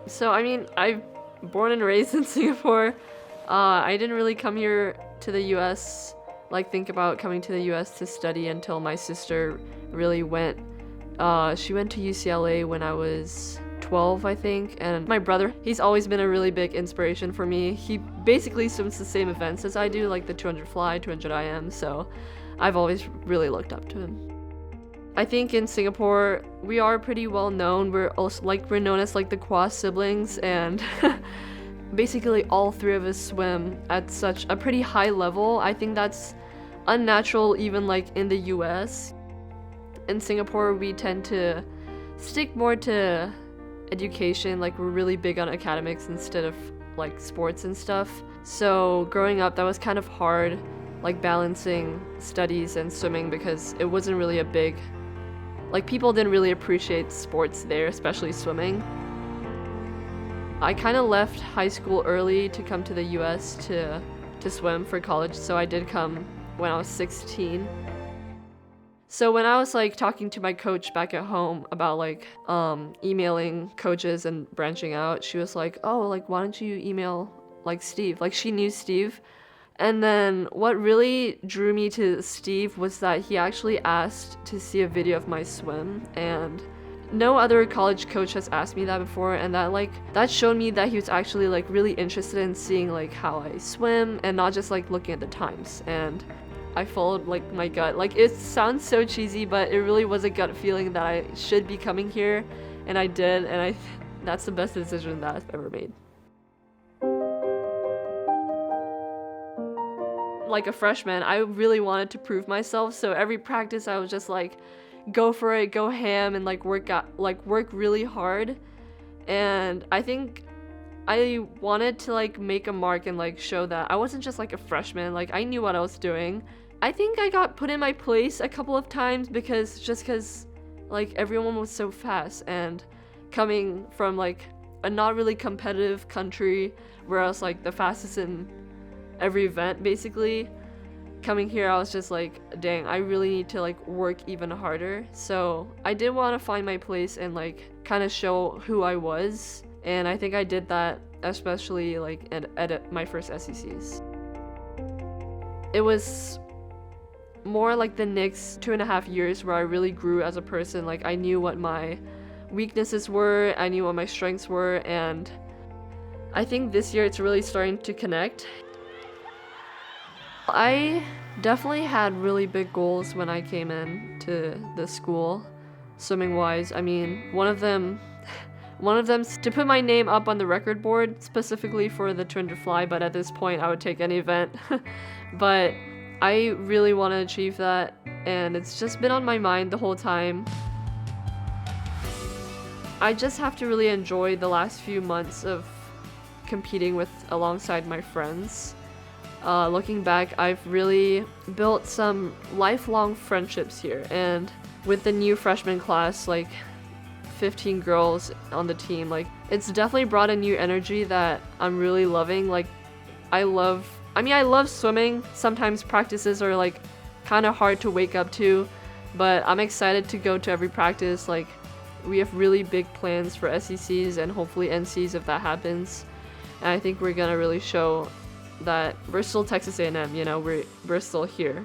So, I mean, I'm born and raised in Singapore. I didn't really come here to the US, like think about coming to the US to study until my sister really went. She went to UCLA when I was 12, I think, and my brother, he's always been a really big inspiration for me. He basically swims the same events as I do, like the 200 fly, 200 IM, so I've always really looked up to him. I think in Singapore, we are pretty well known. We're known as like the Quah siblings, and basically all three of us swim at such a pretty high level. I think that's unnatural even like in the US. In Singapore, we tend to stick more to education, like we're really big on academics instead of like sports and stuff. So growing up, that was kind of hard, like balancing studies and swimming, because it wasn't really a big, like people didn't really appreciate sports there, especially swimming. I kind of left high school early to come to the US to swim for college, so I did come when I was 16. So when I was like talking to my coach back at home about like emailing coaches and branching out, she was like, oh, like why don't you email like Steve? Like she knew Steve. And then what really drew me to Steve was that he actually asked to see a video of my swim, and no other college coach has asked me that before, and that showed me that he was actually like really interested in seeing like how I swim and not just like looking at the times. And I followed like my gut. Like it sounds so cheesy, but it really was a gut feeling that I should be coming here, and I did, and that's the best decision that I've ever made. Like a freshman, I really wanted to prove myself, so every practice I was just like, go for it, go ham, and like work really hard. And I think I wanted to like make a mark and like show that I wasn't just like a freshman, like I knew what I was doing. I think I got put in my place a couple of times because like everyone was so fast, and coming from like a not really competitive country where I was like the fastest in every event basically, coming here I was just like, dang, I really need to like work even harder. So I did want to find my place and like kind of show who I was, and I think I did that, especially like at my first SECs. It was more like the next 2.5 years where I really grew as a person. Like I knew what my weaknesses were, I knew what my strengths were, and I think this year it's really starting to connect. I definitely had really big goals when I came in to the school, swimming wise. I mean, one of them to put my name up on the record board specifically for the 200 fly, but at this point I would take any event. But I really want to achieve that, and it's just been on my mind the whole time. I just have to really enjoy the last few months of competing alongside my friends. Looking back, I've really built some lifelong friendships here, and with the new freshman class, like 15 girls on the team, like it's definitely brought a new energy that I'm really loving. Like I love swimming. Sometimes practices are like kind of hard to wake up to, but I'm excited to go to every practice. Like we have really big plans for SECs and hopefully NCs if that happens, and I think we're gonna really show that we're still Texas A&M, you know, we're still here.